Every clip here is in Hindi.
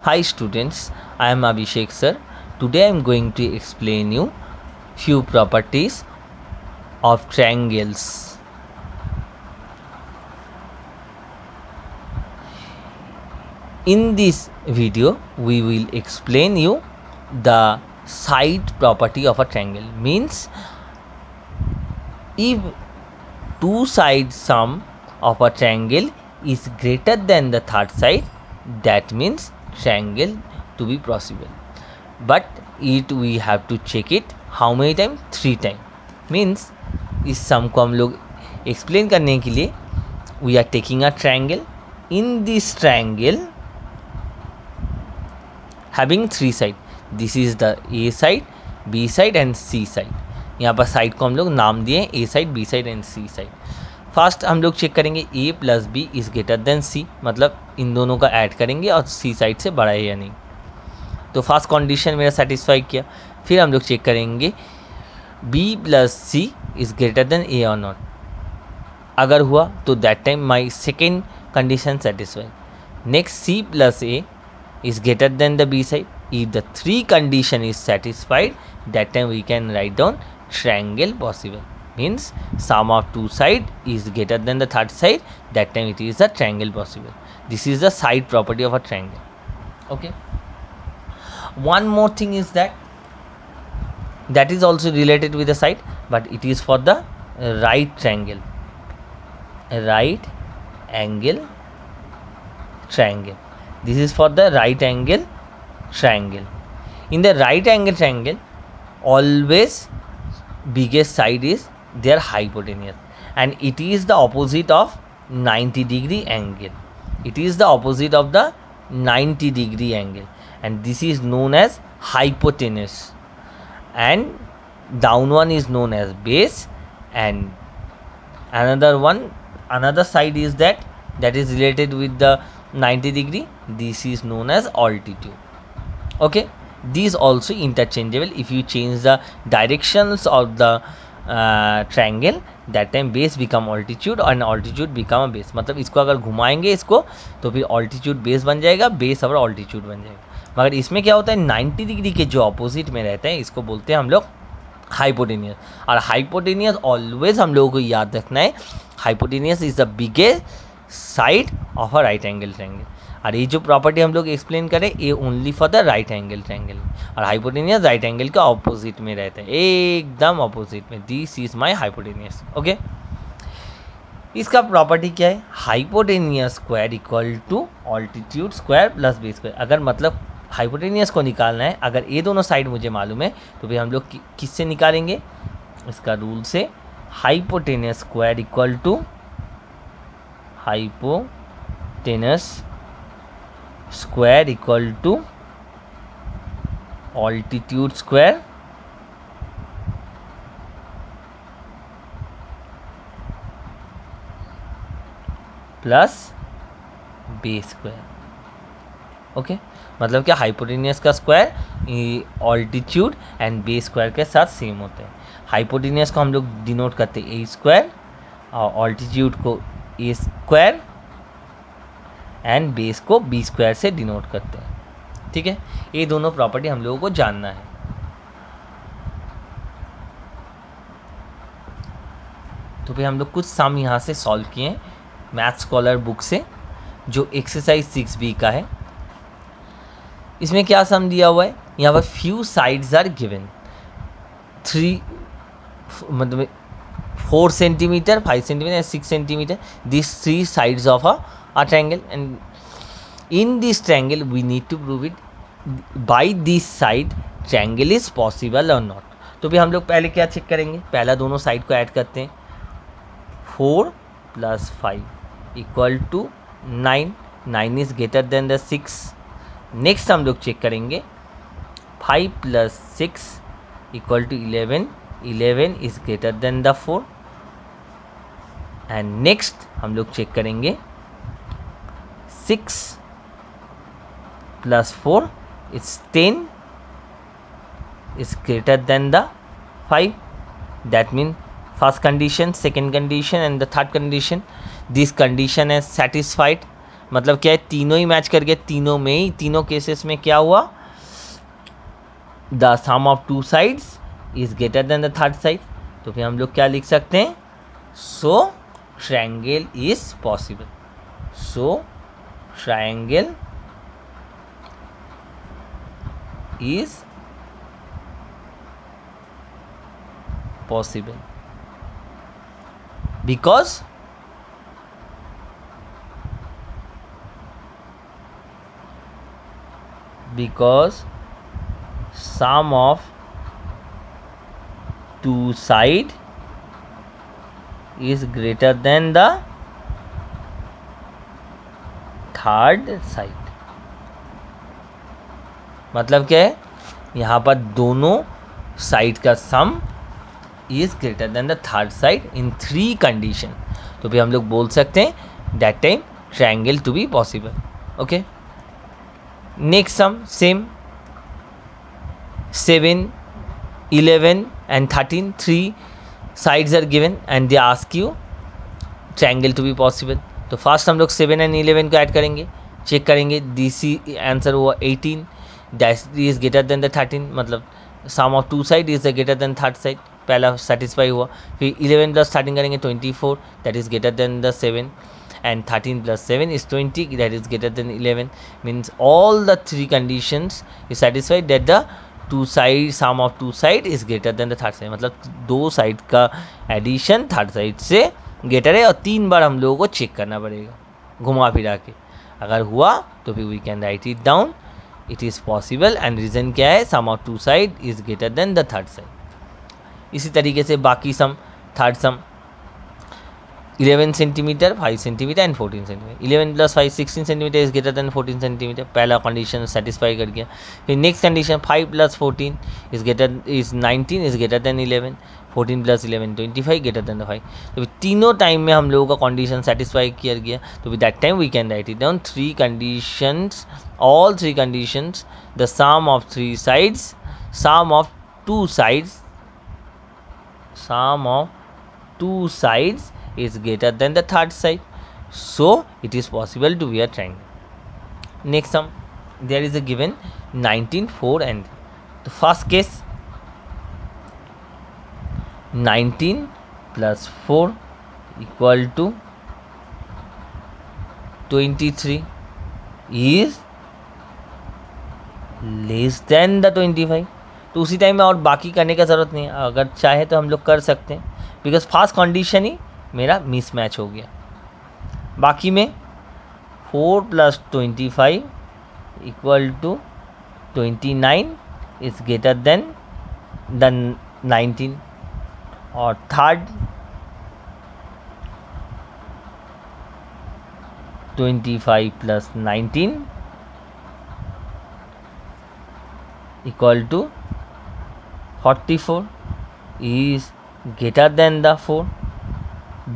Hi students, I am Abhishek sir. Today I am going to explain you few properties of triangles. In this video we will explain you the side property of a triangle. Means if two side sum of a triangle is greater than the third side, that means triangle to be possible. But it we have to check it how many time? 3 time. Means इस सम को हम लोग एक्सप्लेन करने के लिए we are taking a triangle. In this triangle having 3 side. This is the A side, B side and C side. यहाँ पर साइड को हम लोग नाम दिए A side, B side and C side. First हम लोग चेक करेंगे A plus B is greater than C, मतलब इन दोनों का ऐड करेंगे और सी साइड से बड़ा है या नहीं. तो फर्स्ट कंडीशन मेरा सेटिस्फाई किया. फिर हम लोग चेक करेंगे B plus C is greater than A और नॉट. अगर हुआ तो that time my second condition satisfy. Next C plus A is greater than the B side. If the 3 condition is satisfied, that time we can write down triangle possible. Means sum of 2 side is greater than the third side, that time it is a triangle possible. This is the side property of a triangle. Okay. One more thing is that is also related with the side, but it is for the right triangle. Right angle triangle. This is for the right angle triangle. In the right angle triangle, always biggest side is their hypotenuse, and it is the opposite of 90-degree angle. It is the opposite of the 90-degree angle, and this is known as hypotenuse, and down one is known as base, and another side is that is related with the 90-degree. This is known as altitude. Okay, these also interchangeable. If you change the directions of the triangle, that time base become altitude and altitude become a base. मतलब इसको अगर घुमाएंगे इसको तो फिर altitude base बन जाएगा, base और altitude बन जाएगा. मगर इसमें क्या होता है, 90 डिग्री के जो ऑपोजिट में रहते हैं इसको बोलते हैं हम लोग हाइपोटेनियस. और हाइपोटेनियस ऑलवेज हम लोगों को याद रखना है, hypotenuse is the biggest side of a right angle triangle. और ये जो प्रॉपर्टी हम लोग एक्सप्लेन करें ये only for the right angle triangle. और हाइपोटेनियस राइट एंगल के ऑपोजिट में रहता है, एकदम ऑपोजिट में. This is my hypotenuse. Okay, इसका प्रॉपर्टी क्या है, hypotenuse square equal to altitude square plus base square. अगर मतलब हाइपोटेनियस को निकालना है, अगर ये दोनों साइड मुझे मालूम है तो फिर हम लोग किससे निकालेंगे, इसका रूल से. Hypotenuse square equal to hypotenuse square equal to altitude square plus base square. Okay, मतलब क्या, हाइपोटेनियस का square altitude and base square के साथ सेम होता है. हाइपोटेनियस को हम लोग डिनोट करते हैं ए स्क्वायर और ऑल्टीट्यूड को ए स्क्वायर एंड बेस को बी स्क्वायर से डिनोट करते हैं. ठीक है, ये दोनों प्रॉपर्टी हम लोगों को जानना है. तो फिर हम लोग कुछ सम यहाँ से सॉल्व किए हैं मैथ स्कॉलर बुक से, जो एक्सरसाइज 6B का है. इसमें क्या सम दिया हुआ है, यहाँ पर फ्यू साइड्स आर गिवन 3 मतलब 4 centimetre, 5 centimetre and 6 centimetre. This 3 sides of a triangle, and in this triangle we need to prove it by this side triangle is possible or not. तो भी हम लोग पहले क्या चेक करेंगे, पहला दोनों साइड को ऐड करते हैं. 4 + 5 equal to 9. 9 is greater than the 6. Next हम लोग चेक करेंगे 5 + 6 equal to 11. 11 is greater than the 4. And next हम लोग चेक करेंगे 6 + 4 is 10 is greater than the 5. That means first condition, second condition and the third condition, this condition is satisfied मतलब क्या है, तीनों ही मैच कर गए, तीनों में ही, तीनों केसेस में क्या हुआ, the sum of two sides is greater than the third side. तो फिर हम लोग क्या लिख सकते हैं, so triangle is possible, so triangle is possible because sum of two side is greater than the third side। मतलब क्या है, यहाँ पर दोनों साइड का sum is greater than the third side in 3 condition. तो फिर हम लोग बोल सकते हैं that time triangle to be possible. Okay, next sum same, 7, 11 and 13, 3 sides are given and they ask you triangle to be possible। तो फर्स्ट हम लोग 7 and 11 को ऐड करेंगे, चेक करेंगे, डीसी आंसर हुआ 18, that is greater than the 13, मतलब sum of two side is greater than third side, पहला सेटिस्फाई हुआ। फिर 11 प्लस 13 करेंगे 24, that is greater than the 7, and 13 plus 7 is 20, that is greater than 11, means all the 3 conditions is satisfied that the two side sum of two side is greater than the third side। मतलब दो साइड का एडिशन थर्ड साइड से ग्रेटर है, और 3 बार हम लोगों को चेक करना पड़ेगा घुमा फिरा के। अगर हुआ तो फिर we can write it down, it is possible, and reason क्या है, sum of two side is greater than the third side. इसी तरीके से बाकी sum, third sum 11 centimetre, 5 centimetre and 14 centimetre, 11 plus 5 16 centimetre is greater than 14 centimetre, पहला कंडीशन सेटिस्फाई कर गया। फिर next condition 5 plus 14 is 19 is greater than 11, 14 plus 11 25 greater than 5। तो तीनों टाइम में हम लोगों का कंडीशन सेटिस्फाई किया गया, तो with that time we can write it down, 3 conditions, all 3 conditions, the sum of 3 sides, sum of 2 sides, sum of 2 sides is greater than the third side, so it is possible to be a triangle। Next sum, there is a given 19, 4 and the first case 19 plus 4 equal to 23 is less than the 25। तो उसी टाइम में और बाकी करने का ज़रूरत नहीं है, अगर चाहे तो हम लोग कर सकते हैं, बिकॉज फर्स्ट कंडीशन ही मेरा मिस मैच हो गया। बाकी में 4 plus 25 equal to 29 is greater than the 19, और third 25 plus 19 equal to 44 is greater than the 4.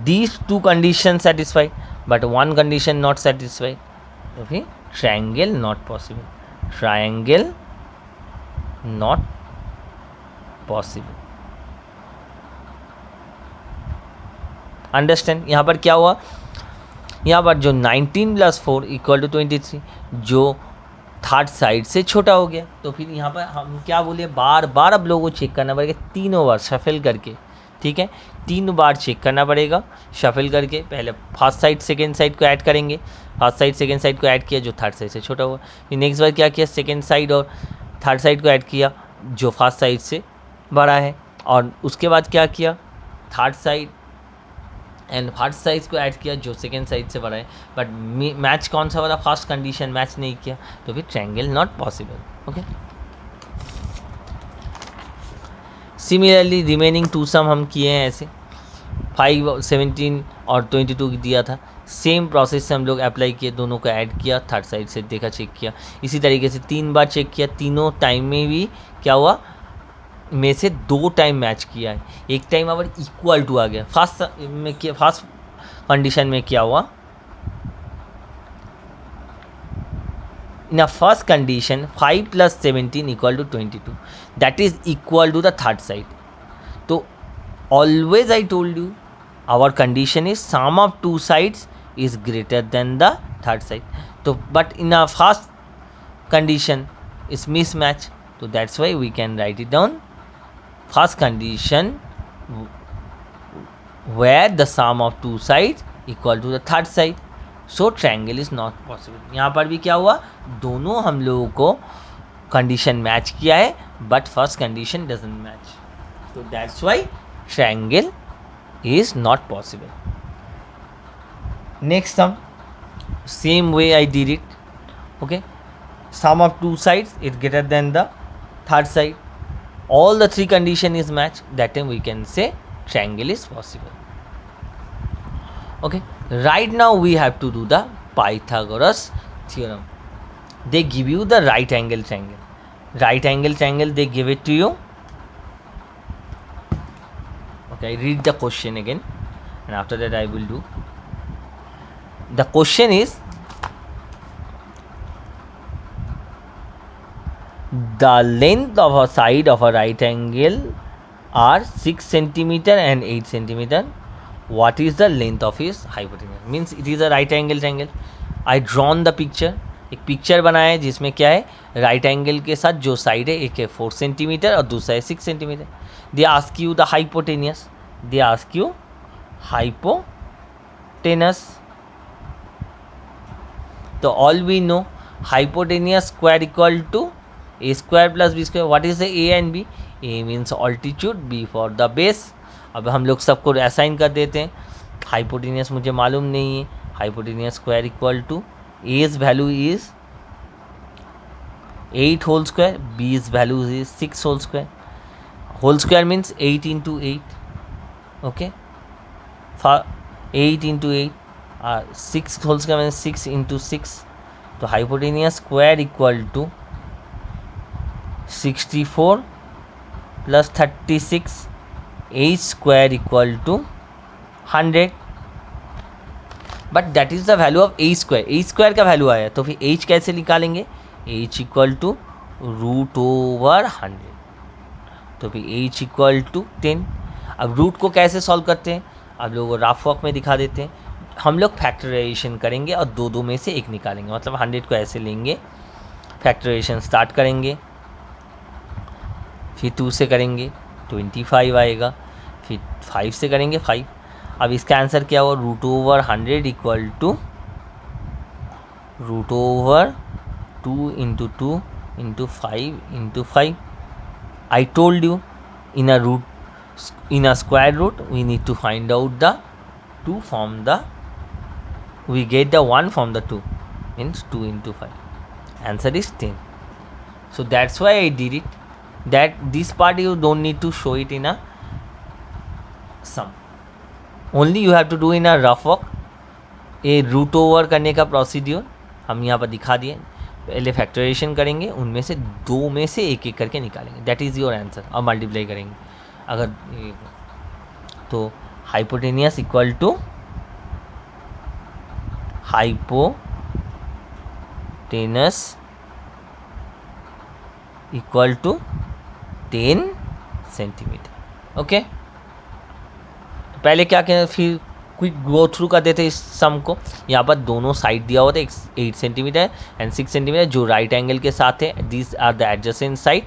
These 2 conditions satisfied, but one condition not satisfied. Okay, triangle not possible, triangle not possible। Understand, यहाँ पर क्या हुआ, यहाँ पर जो 19 प्लस 4 इक्वल टू 23 जो थर्ड साइड से छोटा हो गया, तो फिर यहाँ पर हम क्या बोले, बार बार अब लोगों को चेक करना पड़ेगा, तीनों बार शफल करके, ठीक है, 3 बार चेक करना पड़ेगा शफल करके। पहले फर्स्ट साइड सेकेंड साइड को ऐड करेंगे, फर्स्ट साइड सेकेंड साइड को ऐड किया जो थर्ड साइड से छोटा हुआ, फिर नेक्स्ट बार क्या किया, सेकेंड साइड और थर्ड साइड को ऐड किया जो फर्स्ट साइड से बड़ा है, और उसके बाद क्या किया, third side and first size को ऐड किया जो सेकेंड साइड से बड़ा है, बट मैच कौन सा वाला, फर्स्ट कंडीशन मैच नहीं किया, तो फिर triangle not possible. Okay, similarly remaining 2 सम हम किए हैं ऐसे, 5, 17 और 22 दिया था, सेम प्रोसेस से हम लोग अप्लाई किए, दोनों को ऐड किया, थर्ड साइड से देखा, चेक किया, इसी तरीके से 3 बार चेक किया, तीनों टाइम में भी क्या हुआ, में से 2 टाइम मैच किया है, एक टाइम अगर इक्वल टू आ गया। फर्स्ट कंडीशन में क्या हुआ, in first condition 5 plus 17 equal to 22, that is equal to the third side. तो always I told you our condition is sum of 2 sides is greater than the third side. So but in a first condition is mismatch, so that's why we can write it down first condition where the sum of two sides equal to the third side, so triangle is not possible. यहाँ पर भी क्या हुआ, दोनों हम लोगों को कंडीशन मैच किया है but first condition doesn't match, so that's why triangle is not possible. Next sum, same way I did it. Okay, sum of two sides is greater than the third side, all the three condition is matched, that time we can say triangle is possible. Okay, right now we have to do the Pythagoras theorem. They give you the right angle triangle, they give it to you. Okay, I read the question again and after that I will do. The question is, the length of a side of a right angle are 6 centimeter and 8 centimeter. What is the length of his hypotenuse? Means it is a right angle triangle. I drawn the picture. एक पिक्चर बनाया है जिसमें क्या है, राइट एंगल के साथ जो साइड है एक है 4 सेंटीमीटर और दूसरा है 6 centimetre. They ask you the hypotenuse, they ask you hypotenuse. तो all we know hypotenuse square equal to A square plus B square. What is the A and B? A means altitude, B for the base. अब हम लोग सबको असाइन कर देते हैं. हाइपोटेनियस मुझे मालूम नहीं है, hypotenuse square equal to A's value is 8 whole square, b's value is 6 whole square. Whole square means 8 into 8. Okay, for 8 into 8 6 whole square means 6 into 6. तो hypotenuse square equal to 64 plus 36, h square equal to 100. But that is the value of a square. A square का वैल्यू आया तो फिर एच कैसे निकालेंगे? H equal to root over 100. तो फिर एच इक्वल टू 10. अब रूट को कैसे सॉल्व करते हैं, अब लोगों को राफ वर्क में दिखा देते हैं. हम लोग फैक्टराइजेशन करेंगे और दो में से एक निकालेंगे. मतलब 100 को ऐसे लेंगे, फैक्टराइजेशन स्टार्ट करेंगे, फिर 2 से करेंगे 25 आएगा, फिर 5 से करेंगे 5. अब इसका आंसर क्या हुआ? Root over 100 equal to root over 2 into 2 into 5 into 5. I told you in a square root we need to find out the 2 from the, we get the 1 from the 2, means 2 into 5. Answer is 10. So that's why I did it. That this part you don't need to show it in a sum. Only you have to do in a rough work. ये रूट ओवर करने का प्रोसीड्यूर हम यहाँ पर दिखा दिए. पहले फैक्टराइजेशन करेंगे, उनमें से 2 में से एक एक करके निकालेंगे. That is your answer. और मल्टीप्लाई करेंगे अगर तो hypotenuse equal to hypotenuse equal to 10 centimetre. Okay, पहले क्या करें, फिर क्विक गो थ्रू कर देते इस सम को. यहाँ पर दोनों साइड दिया हुआ था, 8 सेंटीमीटर एंड 6 सेंटीमीटर जो राइट एंगल के साथ है. This are the adjacent side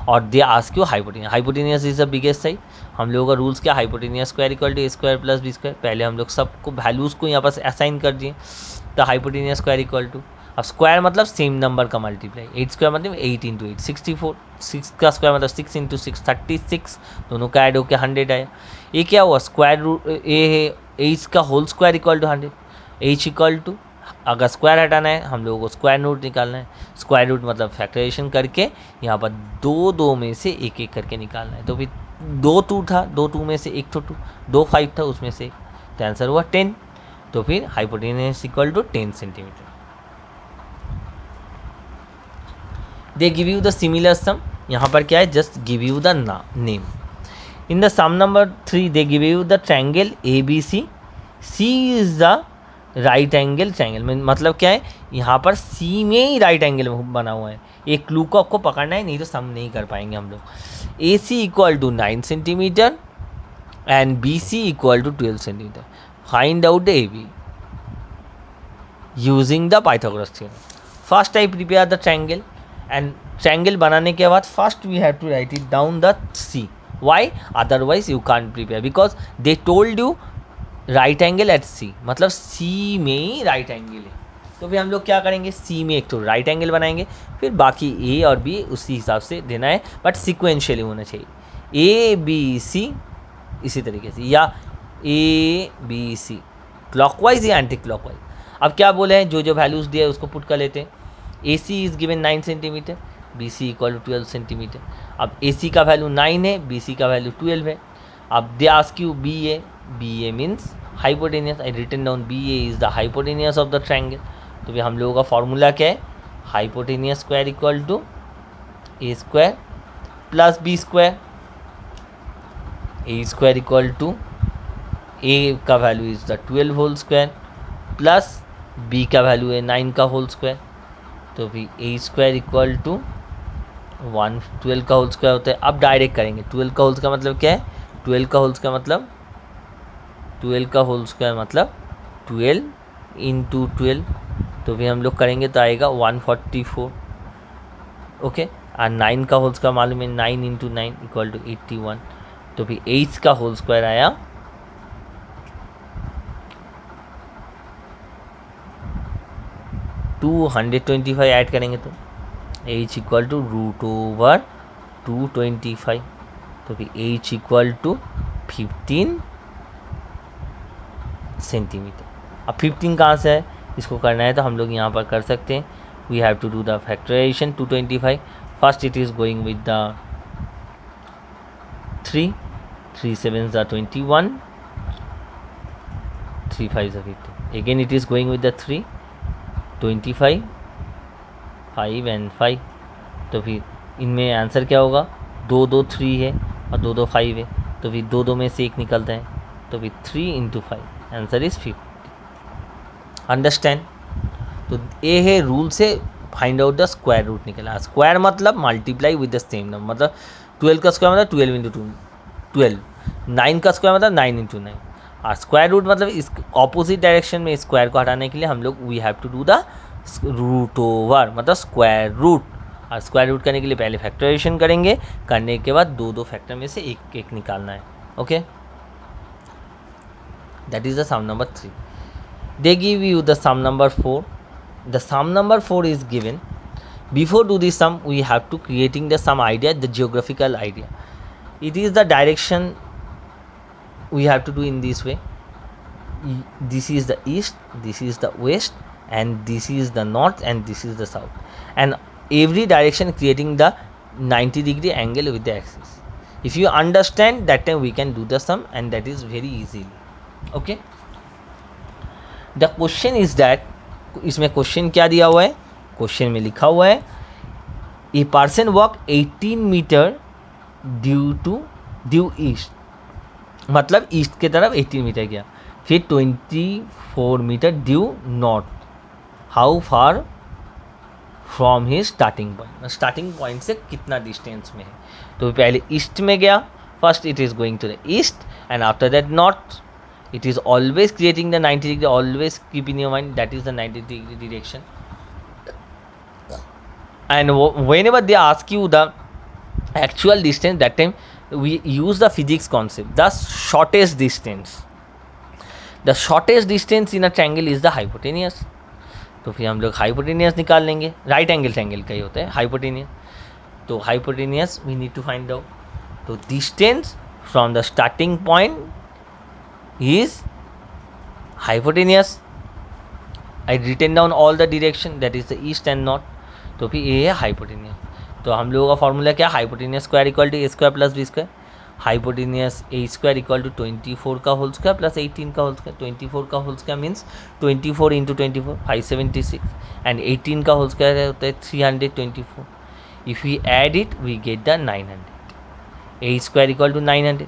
और they ask you hypotenuse. Hypotenuse is the biggest side. हम लोगों का रूल्स क्या, hypotenuse square equal to A square plus B square. पहले हम लोग सबको वैल्यूज़ को यहाँ पर असाइन कर दिए. तो हाइपोटेनियस स्क्वायर इक्वल टू, अब स्क्वायर मतलब सेम नंबर का मल्टीप्लाई. 8 स्क्वायर मतलब 8 इंटू 8 64. 6 का स्क्वायर मतलब 6 इंटू 6 36. दोनों का ऐड होकर 100 आया. ये क्या हुआ, स्क्वायर रूट ए है, एच का whole square equal to 100. H equal to, अगर स्क्वायर हटाना है हम लोगों को स्क्वायर रूट निकालना है. स्क्वायर रूट मतलब फैक्टराइजेशन करके यहाँ पर 2 में से एक एक करके निकालना है. तो फिर 2 2 था, 2 2 में से एक तो 2, 2 5 था उसमें से, तो आंसर हुआ 10. तो फिर hypotenuse equal to 10 centimetre. They give you the similar sum. यहाँ पर क्या है, just give you the name. In the sum number 3 they give you the triangle ABC. C is the right angle triangle. मतलब क्या है, यहाँ पर C में ही राइट एंगल बना हुआ है. एक क्लू को आपको पकड़ना है, नहीं तो सम नहीं कर पाएंगे हम लोग. AC equal to 9 centimetre and BC equal to 12 centimetre. Find out the AB. Using the Pythagoras theorem. First I prepare the triangle, and triangle बनाने के बाद first we have to write it down the C. Why? Otherwise you can't prepare, because they told you right angle at C, मतलब सी में ही राइट एंगल है. तो फिर हम लोग क्या करेंगे, सी में एक तो राइट एंगल बनाएंगे, फिर बाकी ए और बी उसी हिसाब से देना है, बट सिक्वेंशियली होना चाहिए. ए बी सी इसी तरीके से, या ए बी सी क्लॉकवाइज या एंटी क्लॉकवाइज. अब क्या बोले हैं, जो जो वैल्यूज़ दिए उसको पुट कर लेते हैं. A C is given 9 centimetre, B C equal to 12 centimetre. अब ए सी का वैल्यू 9 है, बी सी का वैल्यू 12 है. अब they ask you B A means hypotenuse. I written down B A is the hypotenuse of the triangle. तो भी हम लोगों का फॉर्मूला क्या है, hypotenuse square equal to A square plus B square. A square equal to a का value is the 12 whole square plus b का वैल्यू है 9 का होल स्क्वायर. तो भी ए स्क्वायर इक्वल टू 12 का होल स्क्वायर होता है. अब डायरेक्ट करेंगे, 12 का होल स्क्वायर मतलब क्या है, 12 का होल स्क्वायर मतलब 12 इंटू 12. तो भी हम लोग करेंगे तो आएगा 144. ओके. और 9 का होल स्क्वायर मालूम है, 9 इंटू 9 इक्वल टू 81. तो भी 8 का होल स्क्वायर आया 225. ऐड करेंगे तो h इक्वल टू √225. तो भी h इक्वल टू 15 सेंटीमीटर. अब 15 कहाँ से है, इसको करना है तो हम लोग यहाँ पर कर सकते हैं. We have to do the factorisation. 225 first it is going with the 3 7s are 21, 3 5s are 50. Again it is going with the 3 25 5 and 5. तो फिर इनमें आंसर क्या होगा, 2 2 3 है और 2 2 5 है. तो फिर 2 2 में से एक निकलता है. तो फिर 3 इंटू 5 आंसर इज 50. अंडरस्टैंड. तो ये है रूल से find out the square root निकला. स्क्वायर मतलब multiply with the same number, मतलब 12 का स्क्वायर मतलब 12 इंटू 12. 9 का स्क्वायर मतलब 9 इंटू 9. और स्क्वायर रूट मतलब इस ऑपोजिट डायरेक्शन में स्क्वायर को हटाने के लिए हम लोग we have to do the root over, मतलब स्क्वायर रूट. और स्क्वायर रूट करने के लिए पहले फैक्टराइजेशन करेंगे, करने के बाद दो फैक्टर में से एक एक निकालना है. Okay, that is the sum number 3. They give you the sum number 4. The sum number 4 is given. Before do this sum, we have to creating the sum idea, the geographical idea. It is the direction we have to do in this way. This is the east, this is the west, and this is the north, and this is the south. And every direction creating the 90-degree angle with the axis. If you understand, that time we can do the sum, and that is very easily. Okay. The question is that, इसमें क्वेश्चन क्या दिया हुआ है, क्वेश्चन में लिखा हुआ है a person walk 18 metre due east, मतलब ईस्ट की तरफ 18 मीटर गया. फिर 24 metre due north. How far from his starting point, starting point से कितना डिस्टेंस में है. तो पहले ईस्ट में गया, first it is going to the east and after that north. It is always creating the 90 degree, always keep in your mind that is the 90 degree direction. And whenever they ask you the actual distance, that time we use the physics concept, the shortest distance. The shortest distance in a triangle is the hypotenuse. तो फिर हम लोग हाइपोटेनियस निकाल लेंगे. राइट एंगल ट्रायंगल का ही होता है हाइपोटेनियस. तो hypotenuse we need to find out. तो distance from the starting point is hypotenuse. I written down all the direction, that is the east and north. तो फिर ये है हाइपोटेनियस. तो हम लोगों का फॉर्मूला क्या, hypotenuse square equal to A square plus B square. Hypotenuse a square equal to 24 का होल स्क्वायर प्लस 18 का होल स्क्वायर. 24 का whole square means 24 into 24 576 and 18 का होल स्क्वायर होता है 324. If we add it we get the 900. A square equal to 900,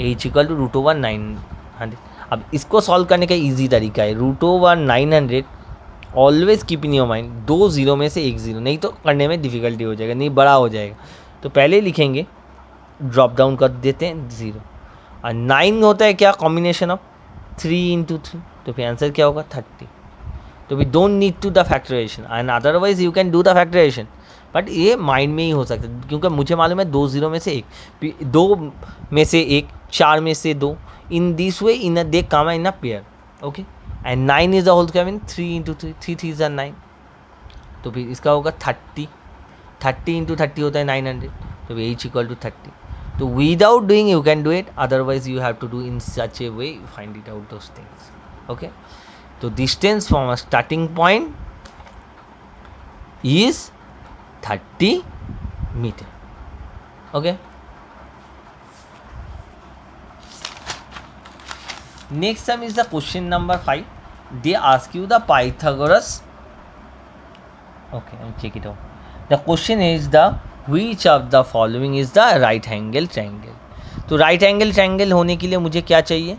h equal to √900. अब इसको सॉल्व करने का इजी तरीका है, √900 always keep in your mind. 2 0 में से 1 0, नहीं तो करने में डिफिकल्टी हो जाएगा, नहीं बड़ा हो जाएगा. तो पहले लिखेंगे, ड्रॉप डाउन कर देते हैं 0. और 9 होता है क्या, कॉम्बिनेशन ऑफ 3 इंटू 3. तो फिर आंसर क्या होगा 30. तो we don't need to the factorisation and otherwise you can do the factorisation, but ये माइंड में ही हो सकता है क्योंकि मुझे मालूम है 2 0 में से 1, 2 में से 1, 4 में से 2, in this way in they come in a pair, okay. And 9 is the whole square mean 3 into 3, 3 3 is 9, तो फिर इसका होगा 30, 30 इंटू 30 होता है 900, तो h इक्वल टू 30. तो without doing you can do it, otherwise you have to do in such a way, find it out those things. Okay, so distance from a starting point is 30 meter. Okay, next sum is the question number 5. They ask you the Pythagoras. Okay, I'll check it out. The question is the which of the following is the right angle triangle. तो राइट एंगल ट्रायंगल होने के लिए मुझे क्या चाहिए?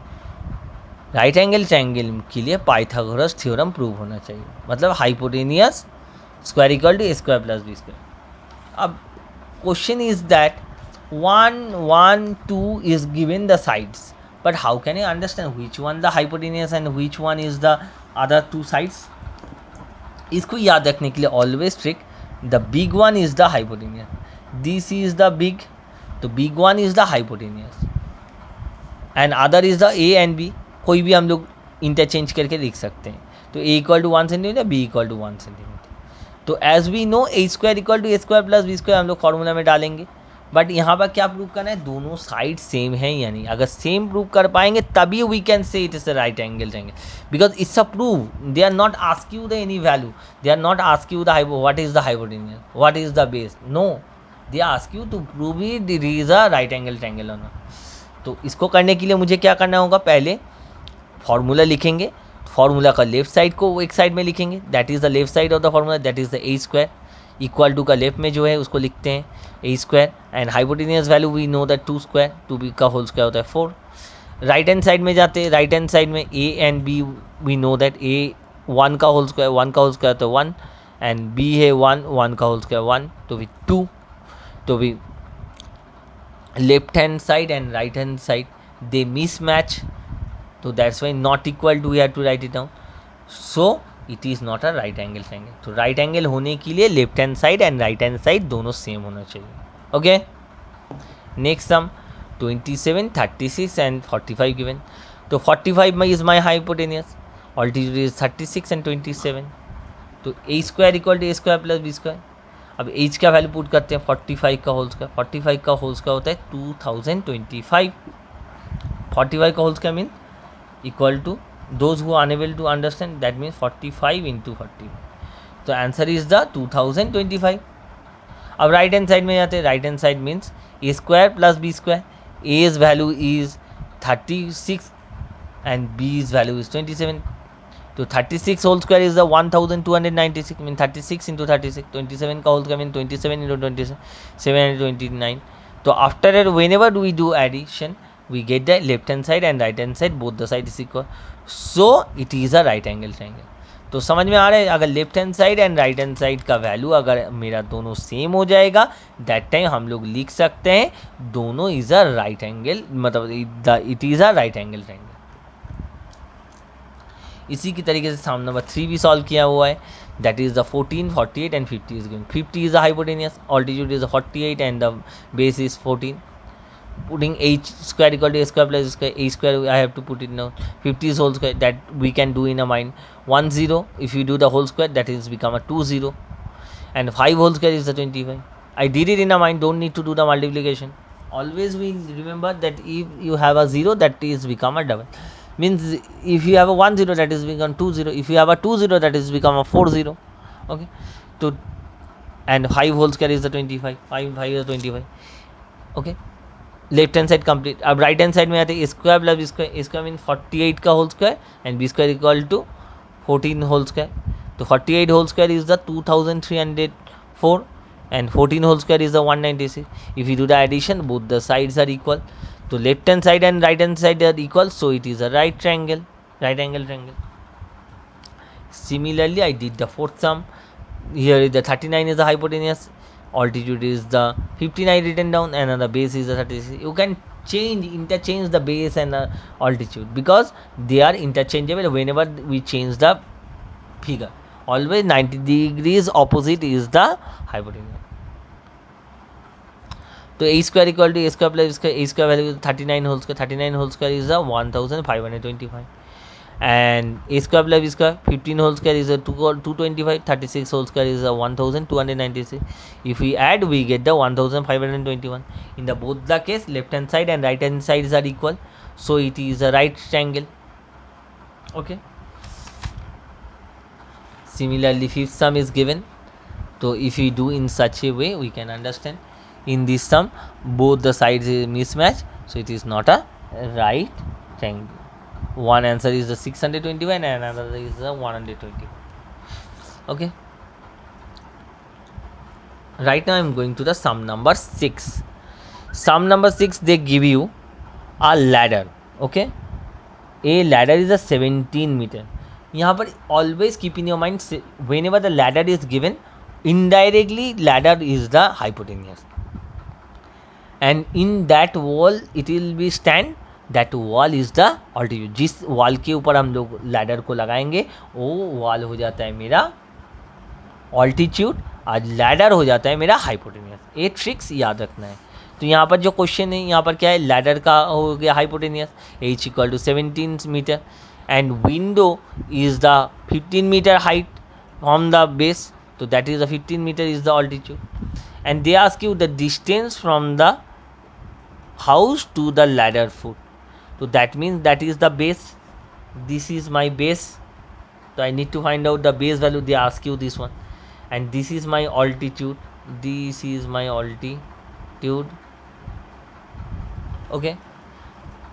राइट एंगल ट्रायंगल के लिए पाइथागोरस थ्योरम प्रूव होना चाहिए, मतलब hypotenuse square equal to A square plus B square. अब question is that 1 1 2 is given the sides, but how can I understand which one the hypotenuse and which one is the other two sides? इसको याद रखने के लिए always trick, the big one is the hypotenuse, this is the big, तो big one is the hypotenuse and other is the A and b. कोई भी हम लोग इंटरचेंज करके लिख सकते हैं. तो a equal to 1 centimetre, b equal to 1 centimetre. तो as we know a square equal to A square plus B square हम लोग फॉर्मूला में डालेंगे. बट यहाँ पर क्या प्रूव करना है? दोनों साइड सेम है या नहीं. अगर सेम प्रूव कर पाएंगे तभी we can say it is a right angle triangle, because it's a prove. They are not ask you the any value, they are not ask you the what is the hypotenuse, what is the base. No, they ask you to prove it is a right angle triangle और नॉट. तो इसको करने के लिए मुझे क्या करना होगा? पहले फॉर्मूला लिखेंगे. फॉर्मूला का लेफ्ट साइड को एक साइड में लिखेंगे, that is the left side of the formula, that is the a square. Equal to का लेफ्ट में जो है उसको लिखते हैं a square, and hypotenuse value we know that 2 square, 2b का होल स्क्वायर होता है 4. राइट हैंड साइड में जाते हैं, राइट हैंड साइड में a and b we know that a 1 का होल स्क्वायर, 1 का होल स्क्वायर तो 1, एंड बी है 1, 1 का होल स्क्वायर 1, तो भी 2. तो भी left hand side and right hand side they mismatch, तो that's why not equal to, we have to write it down. So it is not a right angle triangle. तो राइट एंगल होने के लिए left hand side and right hand side दोनों सेम होना चाहिए. Okay, next sum 27, 36 and 45 given. तो 45 में is my hypotenuse, altitude is 36 and 27. तो a square equal to A square plus B square. अब एच का वैल्यू पुट करते हैं, 45 का होल स्क्वायर, 45 का होल स्क्वायर होता है 2025. 45 का whole square mean equal to, those who are unable to understand, that means 45 into 45. तो आंसर इज द 2025. अब राइट हैंड साइड में जाते हैं. Right hand side means a square plus B square. A is value is 36 and b is value is 27. तो 36 whole square is the 1296 mean 36 into 36. 27 का होल स्क्वायर मीन 27 इंटू 27, 729. तो after whenever we do addition we get the left hand side and right hand side, both the side is equal, so it is a right angle triangle. तो समझ में आ रहा है? अगर left hand side and right hand side का वैल्यू अगर मेरा दोनों सेम हो जाएगा, दैट टाइम हम लोग लिख सकते हैं दोनों इज अ राइट एंगल, मतलब it is a right angle triangle. इसी की तरीके से सम नंबर 3 भी सॉल्व किया हुआ है, that is the 14, 48 and 50 is given. 50 is the hypotenuse, altitude is 48 and the base is 14. Putting h square equal to a square plus square, a square I have to put it now. 50 is whole square, that we can do in a mind. 1 0, if you do the whole square, that is become a 2 0, and 5 whole square is the 25. I did it in a mind, don't need to do the multiplication. Always we remember that if you have a 0, that is become a double. Means if you have a 1 0, that is become 2 0. If you have a 2 0, that is become a 4 0. Okay, so and 5 whole square is the 25. 5 is 25. Okay, left hand side complete. अब राइट हैंड साइड में आते हैं square plus B square. A square mean 48 का whole square and b square equal to 14 whole square. तो 48 whole square is the 2304 and 14 whole square is the 196. If you do the addition both the sides are equal. तो left hand side and right hand side are equal, so it is a right triangle, right angle triangle. Similarly, I did the fourth sum. Here is the 39 is the hypotenuse, altitude is the 59 written down, and the base is the 36. You can interchange the base and the altitude because they are interchangeable whenever we change the figure. Always 90 degrees opposite is the hypotenuse. तो a square equal to A square plus इसका a square value 39 whole square, 39 whole square is 1525 and a square plus b square 15 whole square is a 225, 36 whole square is a 1296. If we add, we get the 1521. In the both the case, left hand side and right hand sides are equal, so it is a right triangle. Okay. Similarly, fifth sum is given. So if we do in such a way, we can understand. In this sum, both the sides is mismatch, so it is not a right triangle. One answer is the 621 and another is the 120. Okay. Right now I am going to the sum number 6. Sum number 6, they give you a ladder. Okay. A ladder is a 17 meter. यहाँ पर always keep in your mind, whenever the ladder is given, indirectly ladder is the hypotenuse, and in that wall it will be stand. That wall is the altitude. जिस वॉल के ऊपर हम लोग लैडर को लगाएंगे वो वॉल हो जाता है मेरा ऑल्टीट्यूड, आज लैडर हो जाता है मेरा हाइपोटेनियस. एक ट्रिक्स याद रखना है. तो यहाँ पर जो क्वेश्चन है यहाँ पर क्या है, लैडर का हो गया hypotenuse, h equal to 17 metre and window is the 15 metre height from the base, तो that is the 15 metre is the altitude. And they ask you the distance from the house to the ladder foot. So that means that is the base. This is my base. So I need to find out the base value. They ask you this one. And this is my altitude. This is my altitude. Okay.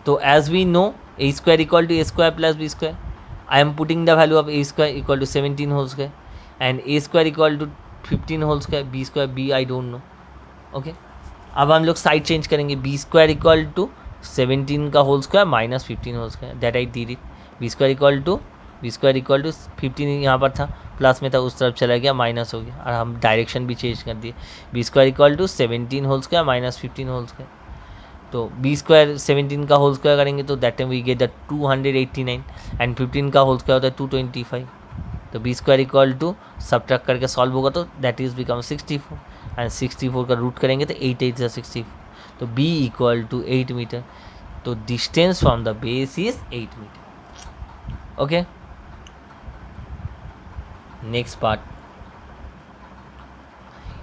So as we know, a square equal to a square plus b square. I am putting the value of a square equal to 17 whole square. And a square equal to 15 whole square. B square, b I don't know. Okay. अब हम लोग साइड चेंज करेंगे. बी स्क्वायर इक्वल टू 17 का whole square minus 15 whole square, that I did it. B square equal to 15 यहाँ पर था, प्लस में था, उस तरफ चला गया, माइनस हो गया, और हम डायरेक्शन भी चेंज कर दिए. B square equal to 17 whole square minus 15 whole square. तो बी स्क्वायर 17 का होल स्क्वायर करेंगे तो that time we get the 289 and 15 का होल स्क्वायर होता है 225. तो B square equal to subtract करके सॉल्व होगा तो दैट इज बिकम 64 एंड 64 का रूट करेंगे तो 8 8 से 64. तो b इक्वल टू 8 मीटर. तो distance from the base is 8 meter. Okay. Next part.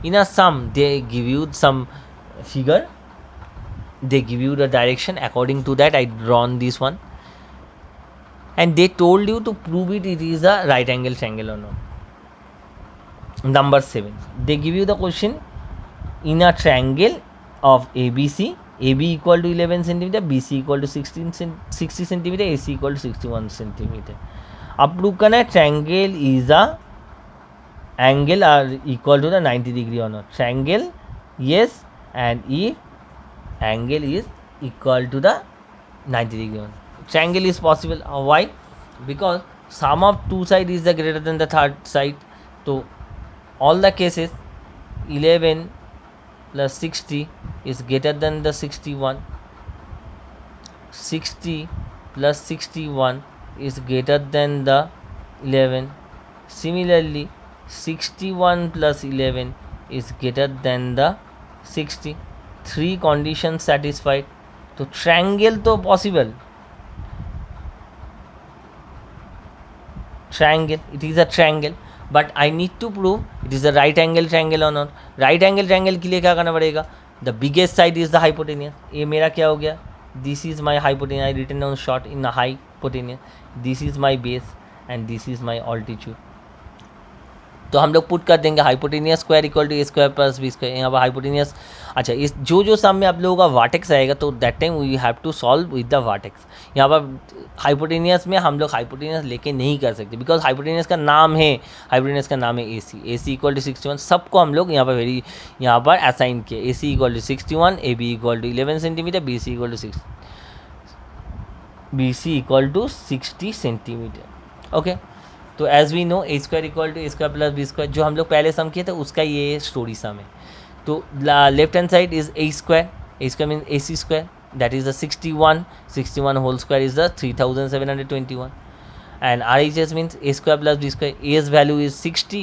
In a sum they give you some figure, they give you the direction, according to that I drawn this one, and they told you to prove it is a right angle triangle or not. Number 7, they give you the question, in a triangle of ABC, AB equal to 11 centimeter, BC equal to 60 centimeter, AC equal to 61 centimeter. अब प्रूव करना है triangle is a angle are equal to the 90 degree or not. Triangle yes, and if angle is equal to the 90 degree. Triangle is possible. Why? Because sum of two side is the greater than the third side. So all the cases 11 plus 60 is greater than the 61. 60 plus 61 is greater than the 11. Similarly 61 plus 11 is greater than the 60. 3 conditions satisfied. तो triangle तो possible. Triangle, it is a triangle, but I need to prove it is a right angle triangle or not. Right angle triangle के लिए क्या करना पड़ेगा? The biggest side is the hypotenuse. ये मेरा क्या हो गया? This is my hypotenuse. I written down short in the hypotenuse. This is my base and this is my altitude. तो हम लोग पुट कर देंगे hypotenuse square equal to A square plus B square. यहाँ पर हाइपोटेनियस, अच्छा, इस जो सम में आप लोगों का वाटेक्स आएगा तो that time we have to solve with the vertex. यहाँ पर हाइपोटेनियस में हम लोग हाइपोटेनियस लेके नहीं कर सकते बिकॉज हाइपोटेनियस का नाम है ए सी इक्वल टू 61. सबको हम लोग यहाँ पर असाइन किए. A C equal to 61, A B equal to 11 centimetre, B C equal to 60 centimetre. Okay. तो as we know a square equal to A square plus B square, जो हम लोग पहले सम किए थे उसका ये स्टोरी सम है. तो left hand side is A square mean A C square, that is the 61 whole square is the 3721, and RHS means a square plus b square. A's value is 60,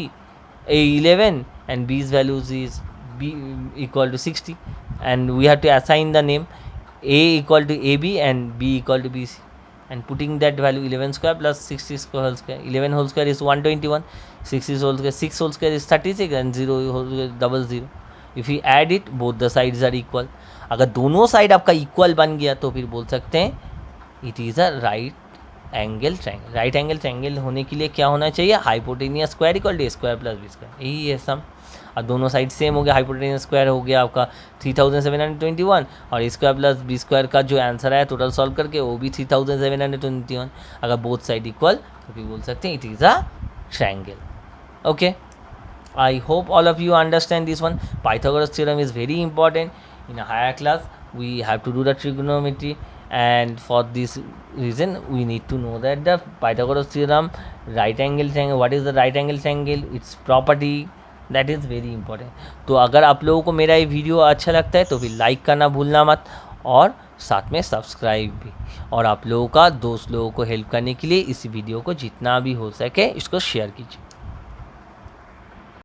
a 11, and b's values is b equal to 60, and we have to assign the name a equal to ab and b equal to bc, and putting that value 11 square plus 60 square whole square. 11 whole square is 121, 60 whole square, 6 whole square is 36, and 0 whole square is 00. If we add it, both the sides are equal. अगर दोनों साइड आपका इक्वल बन गया तो फिर बोल सकते हैं it is a right angle triangle. Right angle triangle होने के लिए क्या होना चाहिए? Hypotenuse square equal to A square plus B square. यही है सम. अब दोनों साइड सेम हो गया. हाइपोटेनियस स्क्वायर हो गया आपका 3721, और ए स्क्वायर प्लस बी स्क्वायर का जो आंसर है टोटल सॉल्व करके वो भी 3721. अगर बोथ साइड इक्वल तो फिर बोल सकते हैं it is a triangle. Okay, I hope all of you understand this one. Pythagoras theorem is very important. In a higher class, we have to do the trigonometry, and for this reason, we need to know that the Pythagoras theorem, right angle triangle. What is the right angle triangle? Its property. That is very important. तो अगर आप लोगों को मेरा ये वीडियो अच्छा लगता है तो फिर लाइक करना भूलना मत, और साथ में सब्सक्राइब भी, और आप लोगों का दोस्त लोगों को हेल्प करने के लिए इस वीडियो को जितना भी हो सके इसको शेयर कीजिए.